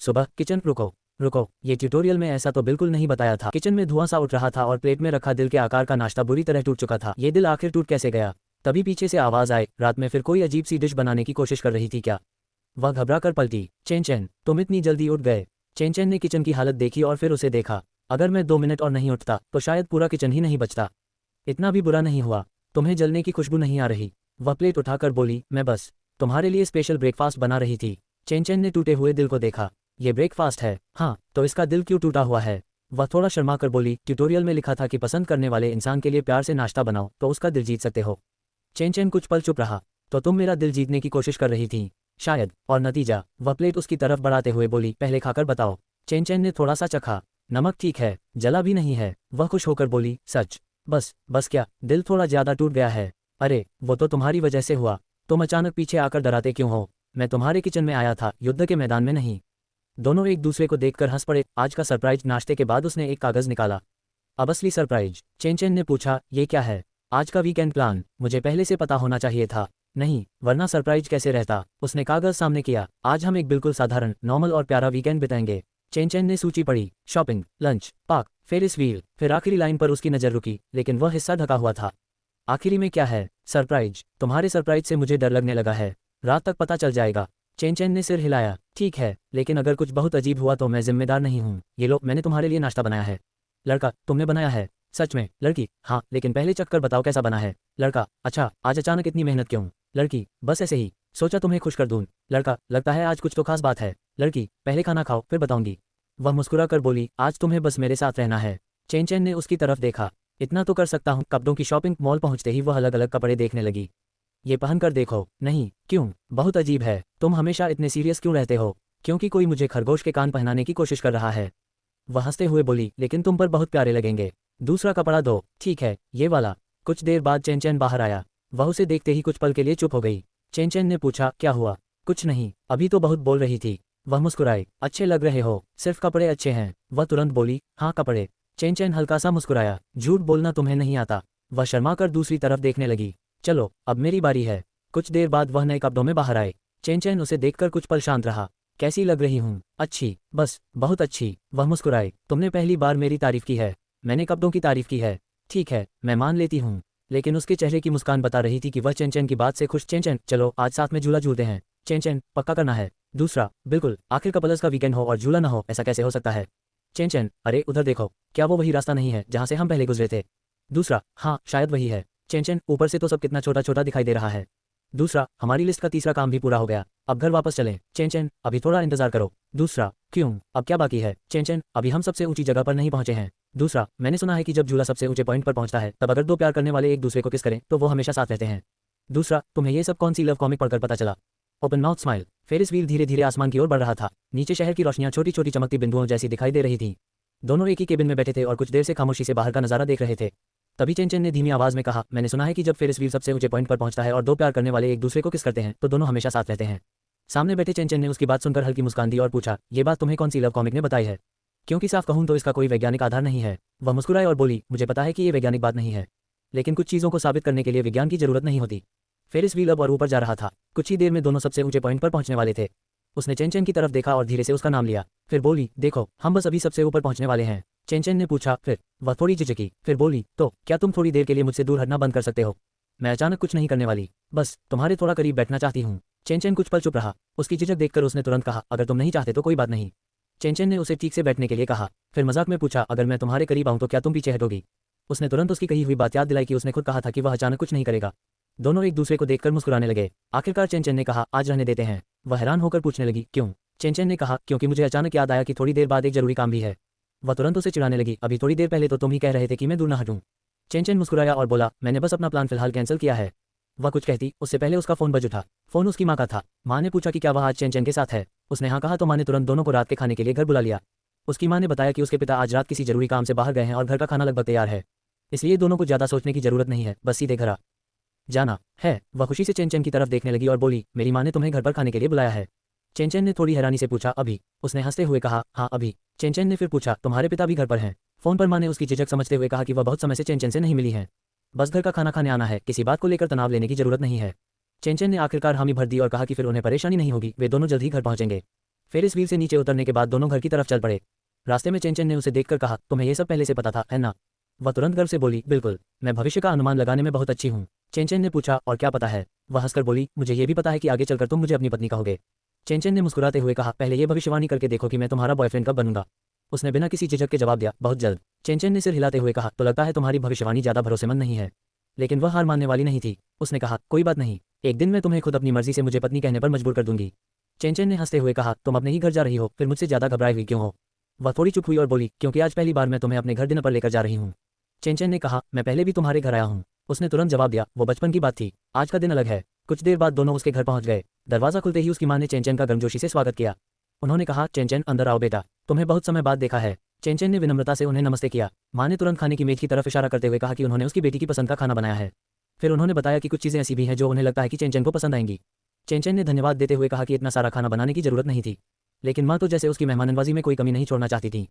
सुबह किचन। रुको रुको, ये ट्यूटोरियल में ऐसा तो बिल्कुल नहीं बताया था। किचन में धुआं सा उठ रहा था और प्लेट में रखा दिल के आकार का नाश्ता बुरी तरह टूट चुका था। ये दिल आखिर टूट कैसे गया? तभी पीछे से आवाज आए, रात में फिर कोई अजीब सी डिश बनाने की कोशिश कर रही थी क्या? वह घबरा कर पलटी। चेन चेन, तुम इतनी जल्दी उठ गए? चेन चेन ने किचन की हालत देखी और फिर उसे देखा। अगर मैं 2 मिनट और नहीं उठता तो शायद पूरा किचन ही नहीं बचता। इतना भी बुरा नहीं हुआ, तुम्हें जलने की खुशबू नहीं आ रही? वह प्लेट उठाकर बोली, मैं बस तुम्हारे लिए स्पेशल ब्रेकफास्ट बना रही थी। चेन चेन ने टूटे हुए दिल को देखा। ये ब्रेकफास्ट है? हाँ, तो इसका दिल क्यों टूटा हुआ है? वह थोड़ा शर्मा कर बोली, ट्यूटोरियल में लिखा था कि पसंद करने वाले इंसान के लिए प्यार से नाश्ता बनाओ तो उसका दिल जीत सकते हो। चेन चेन कुछ पल चुप रहा। तो तुम मेरा दिल जीतने की कोशिश कर रही थी शायद, और नतीजा? वह प्लेट उसकी तरफ बढ़ाते हुए बोली, पहले खाकर बताओ। चेन चेन ने थोड़ा सा चखा। नमक ठीक है, जला भी नहीं है। वह खुश होकर बोली, सच? बस क्या, दिल थोड़ा ज्यादा टूट गया है। अरे वो तो तुम्हारी वजह से हुआ। तुम अचानक पीछे आकर डराते क्यों हो? मैं तुम्हारे किचन में आया था, युद्ध के मैदान में नहीं। दोनों एक दूसरे को देखकर हंस पड़े। आज का सरप्राइज। नाश्ते के बाद उसने एक कागज निकाला। अब असली सरप्राइज। चेन चेन ने पूछा, ये क्या है? आज का वीकेंड प्लान। मुझे पहले से पता होना चाहिए था। नहीं, वरना सरप्राइज कैसे रहता? उसने कागज सामने किया। आज हम एक बिल्कुल साधारण, नॉर्मल और प्यारा वीकेंड बिताएंगे। चेन चेन ने सूची पढ़ी, shopping, lunch, park, ferris wheel. फिर आखिरी लाइन पर उसकी नजर रुकी, लेकिन वह हिस्सा ढका हुआ था। आखिरी में क्या है? सरप्राइज। तुम्हारे सरप्राइज से मुझे डर लगने लगा है। रात तक पता चल जाएगा। चेन चेन ने सिर हिलाया। ठीक है, लेकिन अगर कुछ बहुत अजीब हुआ तो मैं जिम्मेदार नहीं हूँ। ये लो, मैंने तुम्हारे लिए नाश्ता बनाया है। लड़का, तुमने बनाया है? सच में? लड़की, हाँ, लेकिन पहले चख कर बताओ कैसा बना है। लड़का, अच्छा, आज अचानक इतनी मेहनत क्यों? लड़की, बस ऐसे ही, सोचा तुम्हें खुश कर दूं। लड़का, लगता है आज कुछ तो खास बात है। लड़की, पहले खाना खाओ फिर बताऊंगी। वह मुस्कुरा कर बोली, आज तुम्हें बस मेरे साथ रहना है। चेन चेन ने उसकी तरफ देखा। इतना तो कर सकता हूँ। कपड़ों की शॉपिंग। मॉल पहुंचते ही वह अलग अलग कपड़े देखने लगी। ये पहन कर देखो। नहीं, क्यों? बहुत अजीब है। तुम हमेशा इतने सीरियस क्यों रहते हो? क्योंकि कोई मुझे खरगोश के कान पहनाने की कोशिश कर रहा है। वह हंसते हुए बोली, लेकिन तुम पर बहुत प्यारे लगेंगे। दूसरा कपड़ा दो। ठीक है, ये वाला। कुछ देर बाद चेन चेन बाहर आया। वह उसे देखते ही कुछ पल के लिए चुप हो गई। चेन चेन ने पूछा, क्या हुआ? कुछ नहीं, अभी तो बहुत बोल रही थी। वह मुस्कुराई, अच्छे लग रहे हो। सिर्फ कपड़े अच्छे हैं? वह तुरंत बोली, हाँ कपड़े। चेन चेन हल्का सा मुस्कुराया, झूठ बोलना तुम्हें नहीं आता। वह शर्मा कर दूसरी तरफ देखने लगी। चलो, अब मेरी बारी है। कुछ देर बाद वह नए कपड़ों में बाहर आए। चेन चेन उसे देखकर कुछ पल शांत रहा। कैसी लग रही हूँ? अच्छी, बस बहुत अच्छी। वह मुस्कुराई, तुमने पहली बार मेरी तारीफ की है। मैंने कपड़ों की तारीफ की है। ठीक है, मैं मान लेती हूँ। लेकिन उसके चेहरे की मुस्कान बता रही थी कि वह चेन चेन की बात से खुश। चेन चेन, चलो आज साथ में झूला झूलते हैं। चेन चेन, पक्का करना है? दूसरा, बिल्कुल, आखिर कपल्स का वीकेंड हो और झूला न हो, ऐसा कैसे हो सकता है? चेन चेन, अरे उधर देखो, क्या वो वही रास्ता नहीं है जहाँ से हम पहले गुजरे थे? दूसरा, हाँ शायद वही है। चेन चेन, ऊपर से तो सब कितना छोटा छोटा दिखाई दे रहा है। दूसरा, हमारी लिस्ट का तीसरा काम भी पूरा हो गया। अब घर वापस चलें। चेन चेन, अभी थोड़ा इंतजार करो। दूसरा, क्यों? अब क्या बाकी है? चेन चेन, अभी हम सबसे ऊंची जगह पर नहीं पहुंचे हैं। दूसरा, मैंने सुना है कि जब झूला सबसे ऊंचे पॉइंट पर पहुंचता है तब अगर दो प्यार करने वाले एक दूसरे को किस करें तो वो हमेशा साथ रहते हैं। दूसरा, तुम्हें ये सब कौन सी लव कॉमिक पढ़कर पता चला? Open mouth smile. Ferris wheel धीरे धीरे आसमान की ओर बढ़ रहा था। नीचे शहर की रोशनियां छोटी छोटी चमकती बिंदुओं जैसी दिखाई दे रही थी। दोनों एक ही केबिन में बैठे थे और कुछ देर से खामोशी से बाहर का नजारा देख रहे थे। तभी चेन चेन ने धीमी आवाज में कहा, मैंने सुना है कि जब फेरिस व्हील सबसे ऊंचे पॉइंट पर पहुंचता है और दो प्यार करने वाले एक दूसरे को किस करते हैं तो दोनों हमेशा साथ रहते हैं। सामने बैठे चेन चेन ने उसकी बात सुनकर हल्की मुस्कान दी और पूछा, ये बात तुम्हें कौन सी लव कॉमिक ने बताई है? क्योंकि साफ कहूं तो इसका कोई वैज्ञानिक आधार नहीं है। वह मुस्कुराए और बोली, मुझे पता है कि ये वैज्ञानिक बात नहीं है, लेकिन कुछ चीज़ों को साबित करने के लिए विज्ञान की जरूरत नहीं होती। फेरिस व्हील अब और ऊपर जा रहा था। कुछ ही देर में दोनों सबसे ऊंचे पॉइंट पर पहुंचने वाले थे। उसने चेन चेन की तरफ देखा और धीरे से उसका नाम लिया। फिर बोली, देखो, हम बस अभी सबसे ऊपर पहुंचने वाले हैं। चेन चेन ने पूछा, फिर? वह थोड़ी झिझकी, फिर बोली, तो क्या तुम थोड़ी देर के लिए मुझसे दूर हटना बंद कर सकते हो? मैं अचानक कुछ नहीं करने वाली, बस तुम्हारे थोड़ा करीब बैठना चाहती हूँ। चेन चेन कुछ पल चुप रहा। उसकी झिझक देखकर उसने तुरंत कहा, अगर तुम नहीं चाहते तो कोई बात नहीं। चेन चेन ने उसे ठीक से बैठने के लिए कहा। फिर मजाक में पूछा, अगर मैं तुम्हारे करीब आऊं तो क्या तुम पीछे हटोगी? उसने तुरंत उसकी कही हुई बात याद दिलाई कि उसने खुद कहा था कि वह अचानक कुछ नहीं करेगा। दोनों एक दूसरे को देखकर मुस्कुराने लगे। आखिरकार चेन चेन ने कहा, आज रहने देते हैं। वह हैरान होकर पूछने लगी, क्यों? चेन चेन ने कहा, क्योंकि मुझे अचानक याद आया कि थोड़ी देर बाद एक जरूरी काम भी है। वह तुरंत उसे चिढ़ाने लगी, अभी थोड़ी देर पहले तो तुम ही कह रहे थे कि मैं दूर न हटूं। चेन चेन मुस्कुराया और बोला, मैंने बस अपना प्लान फिलहाल कैंसिल किया है। वह कुछ कहती उससे पहले उसका फोन बज उठा। फोन उसकी माँ का था। माँ ने पूछा कि क्या वह आज चेन चेन के साथ है। उसने हाँ कहा तो माँ ने तुरंत दोनों को रात के खाने के लिए घर बुला लिया। उसकी माँ ने बताया कि उसके पिता आज रात किसी जरूरी काम से बाहर गए हैं और घर का खाना लगभग तैयार है, इसलिए दोनों को ज्यादा सोचने की जरूरत नहीं है, बस सीधे घर जाना है। वह खुशी से चेन चेन की तरफ देखने लगी और बोली, मेरी माँ ने तुम्हें घर पर खाने के लिए बुलाया है। चेन चेन ने थोड़ी हैरानी से पूछा, अभी? उसने हंसते हुए कहा, हाँ अभी। चेन चेन ने फिर पूछा, तुम्हारे पिता भी घर पर हैं? फोन पर माँ ने उसकी झिझक समझते हुए कहा कि वह बहुत समय से चेन चेन से नहीं मिली है, बस घर का खाना खाने आना है, किसी बात को लेकर तनाव लेने की जरूरत नहीं है। चेन चेन ने आखिरकार हामी भर दी और कहा कि फिर उन्हें परेशानी नहीं होगी, वे दोनों जल्द ही घर पहुंचेंगे। फेरिस व्हील से नीचे उतरने के बाद दोनों घर की तरफ चल पड़े। रास्ते में चेंचन ने उसे देखकर कहा, तुम्हें ये सब पहले से पता था, है ना? वह तुरंत गर्व से बोली, बिल्कुल, मैं भविष्य का अनुमान लगाने में बहुत अच्छी हूँ। चेंचन ने पूछा, और क्या पता है? वह हंसकर बोली, मुझे ये भी पता है कि आगे चलकर तुम मुझे अपनी पत्नी कहोगे। चेंचन ने मुस्कुराते हुए कहा, पहले ये भविष्यवाणी करके देखो कि मैं तुम्हारा बॉयफ्रेंड कब बनूंगा। उसने बिना किसी झिझक के जवाब दिया, बहुत जल्द। चेंचन ने सिर हिलाते हुए कहा, तो लगता है तुम्हारी भविष्यवाणी ज्यादा भरोसेमंद नहीं है। लेकिन वह हार मानने वाली नहीं थी। उसने कहा, कोई बात नहीं, एक दिन मैं तुम्हें खुद अपनी मर्जी से मुझे पत्नी कहने पर मजबूर कर दूंगी। चेंचन ने हंसते हुए कहा, तुम अपने ही घर जा रही हो, फिर मुझसे ज्यादा घबराई हुई क्यों हो? वह थोड़ी चुप हुई और बोली, क्योंकि आज पहली बार मैं तुम्हें अपने घर डिनर पर लेकर जा रही हूँ। चेंचन ने कहा, मैं पहले भी तुम्हारे घर आया हूँ। उसने तुरंत जवाब दिया, वो बचपन की बात थी, आज का दिन अलग है। कुछ देर बाद दोनों उसके घर पहुंच गए। दरवाजा खुलते ही उसकी मां ने चेंचन का गर्मजोशी से स्वागत किया। उन्होंने कहा, चेंचन अंदर आओ बेटा, तुम्हें बहुत समय बाद देखा है। चेंचन ने विनम्रता से उन्हें नमस्ते किया। मां ने तुरंत खाने की मेज की तरफ इशारा करते हुए कहा कि उन्होंने उसकी बेटी की पसंद का खाना बनाया है। फिर उन्होंने बताया कि कुछ चीज़ें ऐसी भी हैं जो उन्हें लगता है कि चेंचन को पसंद आएंगी। चेंचन ने धन्यवाद देते हुए कहा कि इतना सारा खाना बनाने की जरूरत नहीं थी, लेकिन माँ तो जैसे उसकी मेहमाननवाजी में कोई कमी नहीं छोड़ना चाहती थी।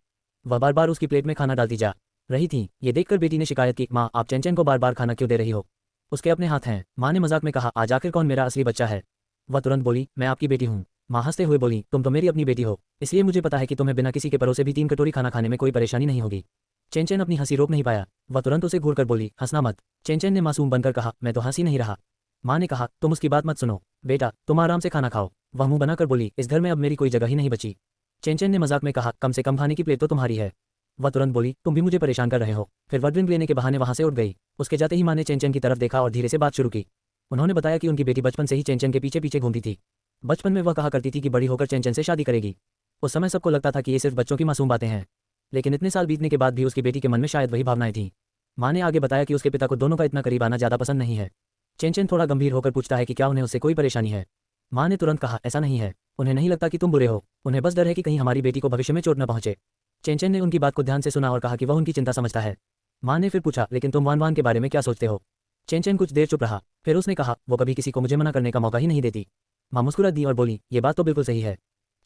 वह बार बार उसकी प्लेट में खाना डालती जा रही थी। ये देखकर बेटी ने शिकायत की, माँ आप चेंचन को बार बार खाना क्यों दे रही हो? उसके अपने हाथ हैं। माँ ने मजाक में कहा, आज आखिर कौन मेरा असली बच्चा है? वह तुरंत बोली, मैं आपकी बेटी हूँ। माँ हंसते हुए बोली, तुम तो मेरी अपनी बेटी हो, इसलिए मुझे पता है कि तुम्हें बिना किसी के परोसे भी 3 कटोरी खाना खाने में कोई परेशानी नहीं होगी। चेंचन अपनी हंसी रोक नहीं पाया। वह तुरंत उसे घूरकर बोली, हंसना मत। चेंचन ने मासूम बनकर कहा, मैं तो हंसी नहीं रहा। माँ ने कहा, तुम उसकी बात मत सुनो बेटा, तुम आराम से खाना खाओ। वह मुंह बनाकर बोली, इस घर में अब मेरी कोई जगह ही नहीं बची। चेंचन ने मजाक में कहा, कम से कम खाने की प्लेट तो तुम्हारी है। वह तुरंत बोली, तुम भी मुझे परेशान कर रहे हो। फिर वह ड्रिंक लेने के बहाने वहां से उठ गई। उसके जाते ही माँ ने चेंचन की तरफ देखा और धीरे से बात शुरू की। उन्होंने बताया कि उनकी बेटी बचपन से ही चेंचन के पीछे पीछे घूमती थी। बचपन में वह कहा करती थी कि बड़ी होकर चेंचन से शादी करेगी। उस समय सबको लगता था कि ये सिर्फ बच्चों की मासूम बातें हैं, लेकिन इतने साल बीतने के बाद भी उसकी बेटी के मन में शायद वही भावनाएं थीं। माँ ने आगे बताया कि उसके पिता को दोनों का इतना करीब आना ज़्यादा पसंद नहीं है। चेंचन थोड़ा गंभीर होकर पूछता है कि क्या उन्हें उससे कोई परेशानी है? माँ ने तुरंत कहा, ऐसा नहीं है, उन्हें नहीं लगता कि तुम बुरे हो, उन्हें बस डर है कि कहीं हमारी बेटी को भविष्य में चोट न पहुंचे। चेंचन ने उनकी बात को ध्यान से सुना और कहा कि वह उनकी चिंता समझता है। माँ ने फिर पूछा, लेकिन तुम वान वान के बारे में क्या सोचते हो? चेंचन कुछ देर चुप रहा, फिर उसने कहा, वो कभी किसी को मुझे मना करने का मौका ही नहीं देती। माँ मुस्कुरा दी और बोली, ये बात तो बिल्कुल सही है।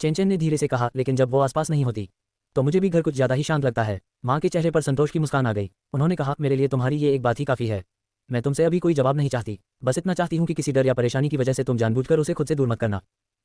चेंचन ने धीरे से कहा, लेकिन जब वो आसपास नहीं होती तो मुझे भी घर कुछ ज़्यादा ही शांत लगता है। माँ के चेहरे पर संतोष की मुस्कान आ गई। उन्होंने कहा, मेरे लिए तुम्हारी ये एक बात ही काफ़ी है। मैं तुमसे अभी कोई जवाब नहीं चाहती, बस इतना चाहती हूँ कि किसी डर या परेशानी की वजह से तुम जानबूझकर उसे खुद से दूर मत करना।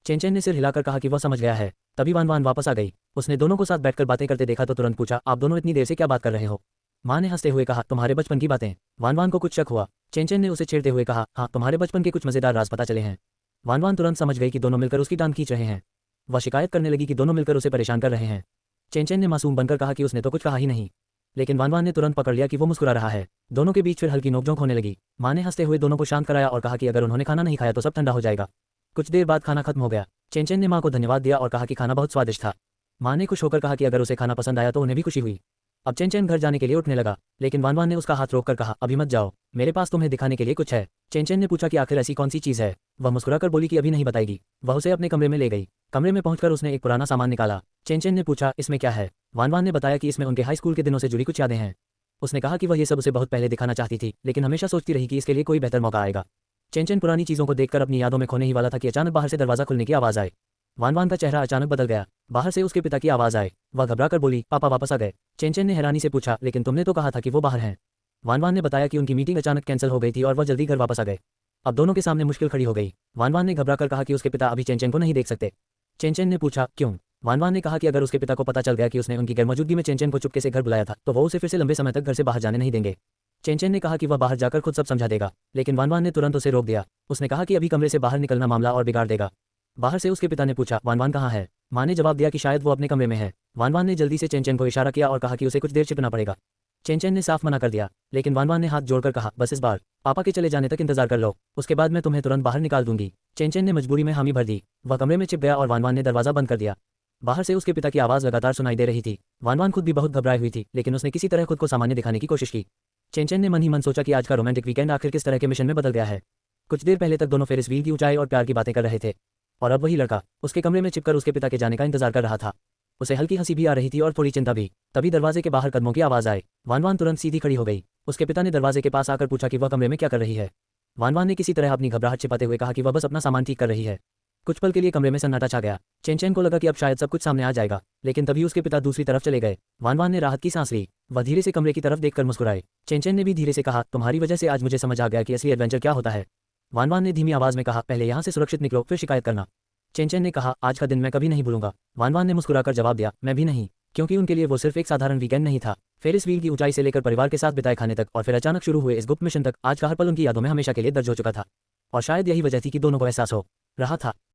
चेंचन ने सिर हिलाकर कहा कि वह समझ गया है। तभी वान वान वापस आ गई। उसने दोनों को साथ बैठकर बातें करते देखा तो तुरंत पूछा, आप दोनों इतनी देर से क्या बात कर रहे हो? माँ ने हंसते हुए कहा, तुम्हारे बचपन की बातें। वान वान को कुछ शक हुआ। चेंचन ने उसे छेड़ते हुए कहा, हाँ, तुम्हारे बचपन के कुछ मजेदार राज पता चले हैं। वान वान तुरंत समझ गई कि दोनों मिलकर उसकी टांग खींच रहे हैं। वह शिकायत करने लगी कि दोनों मिलकर उसे परेशान कर रहे हैं। चेंचन ने मासूम बनकर कहा कि उसने तो कुछ कहा ही नहीं, लेकिन वान वान ने तुरंत पकड़ लिया कि वो मुस्कुरा रहा है। दोनों के बीच फिर हल्की नोकझोंक होने लगी। माँ ने हंसते हुए दोनों को शांत कराया और कहा कि अगर उन्होंने खाना नहीं खाया तो सब ठंडा हो जाएगा। कुछ देर बाद खाना खत्म हो गया। चेंचन ने माँ को धन्यवाद दिया और कहा कि खाना बहुत स्वादिष्ट था। माँ ने खुश होकर कहा कि अगर उसे खाना पसंद आया तो उन्हें भी खुशी हुई। अब चेंचन घर जाने के लिए उठने लगा, लेकिन वान वान ने उसका हाथ रोककर कहा, अभी मत जाओ, मेरे पास तुम्हें दिखाने के लिए कुछ है। चेंचन ने पूछा कि आखिर ऐसी कौन सी चीज़ है? वह मुस्कुराकर बोली कि अभी नहीं बताएगी। वह उसे अपने कमरे में ले गई। कमरे में पहुंचकर उसने एक पुराना सामान निकाला। चेंचन ने पूछा, इसमें क्या है? वान वान ने बताया कि इसमें उनके हाई स्कूल के दिनों से जुड़ी कुछ यादें हैं। उसने कहा कि वह ये सब उसे बहुत पहले दिखाना चाहती थी, लेकिन हमेशा सोचती रही कि इसके लिए कोई बेहतर मौका आएगा। चेंचन पुरानी चीज़ों को देखकर अपनी यादों में खोने ही वाला था कि अचानक बाहर से दरवाजा खुलने की आवाज़ आई। वान वान का चेहरा अचानक बदल गया। बाहर से उसके पिता की आवाज़ आई। वह घबराकर बोली, पापा वापस आ गए? चेंचन ने हैरानी से पूछा, लेकिन तुमने तो कहा था कि वो बाहर हैं। वान वान ने बताया कि उनकी मीटिंग अचानक कैंसिल हो गई थी और वह जल्दी घर वापस आ गए। अब दोनों के सामने मुश्किल खड़ी हो गई। वान वान ने घबराकर कहा कि उसके पिता अभी चेंचन को नहीं देख सकते। चेंचन ने पूछा, क्यों? वान वान ने कहा कि अगर उसके पिता को पता चल गया कि उसने उनकी गैरमौजूदगी में चेंचन को चुपके से घर बुलाया था तो वो उसे फिर से लंबे समय तक घर से बाहर जाने नहीं देंगे। चेंचन ने कहा कि वह बाहर जाकर खुद सब समझा देगा, लेकिन वान वान ने तुरंत उसे रोक दिया। उसने कहा कि अभी कमरे से बाहर निकलना मामला और बिगाड़ देगा। बाहर से उसके पिता ने पूछा, वान वान कहाँ है? माँ ने जवाब दिया कि शायद वो अपने कमरे में है। वान वान ने जल्दी से चेंचन को इशारा किया और कहा कि उसे कुछ देर छिपना पड़ेगा। चेंचन ने साफ मना कर दिया, लेकिन वान वान ने हाथ जोड़कर कहा, बस इस बार पापा के चले जाने तक इंतजार कर लो, उसके बाद मैं तुम्हें तुरंत बाहर निकाल दूंगी। चेंचन ने मजबूरी में हामी भर दी। वह कमरे में छिप गया और वान वान ने दरवाजा बंद कर दिया। बाहर से उसके पिता की आवाज़ लगातार सुनाई दे रही थी। वान वान खुद भी बहुत घबराई हुई थी, लेकिन उसने किसी तरह खुद को सामान्य दिखाने की कोशिश की। चेंचन ने मन ही मन सोचा कि आज का रोमांटिक वीकेंड आखिर किस तरह के मिशन में बदल गया है। कुछ देर पहले तक दोनों फेरिस व्हील की ऊंचाई और प्यार की बातें कर रहे थे, और अब वही लड़का उसके कमरे में छिपकर उसके पिता के जाने का इंतजार कर रहा था। उसे हल्की हंसी भी आ रही थी और थोड़ी चिंता भी। तभी दरवाजे के बाहर कदमों की आवाज़ आई। वान वान तुरंत सीधी खड़ी हो गई। उसके पिता ने दरवाजे के पास आकर पूछा कि वह कमरे में क्या कर रही है। वान वान ने किसी तरह अपनी घबराहट छिपाते हुए कहा कि वह बस अपना सामान ठीक कर रही है। कुछ पल के लिए कमरे में सन्नाटा छा गया। चेंचन को लगा कि अब शायद सब कुछ सामने आ जाएगा, लेकिन तभी उसके पिता दूसरी तरफ चले गए। वान वान ने राहत की सांस ली। वह धीरे से कमरे की तरफ देखकर मुस्कुराए। चेंचन ने भी धीरे से कहा, तुम्हारी वजह से आज मुझे समझ आ गया कि असली एडवेंचर क्या होता है। वान वान ने धीमी आवाज में कहा, पहले यहाँ से सुरक्षित निकलो, फिर शिकायत करना। चेंचेन ने कहा, आज का दिन मैं कभी नहीं भूलूंगा। वान वान ने मुस्कुराकर जवाब दिया, मैं भी नहीं, क्योंकि उनके लिए वो सिर्फ एक साधारण वीकेंड नहीं था। फेरिस व्हील की ऊंचाई से लेकर परिवार के साथ बिताए खाने तक और फिर अचानक शुरू हुए इस गुप्त मिशन तक, आज का हर पल उनकी यादों में हमेशा के लिए दर्ज हो चुका था। और शायद यही वजह थी कि दोनों को एहसास हो रहा था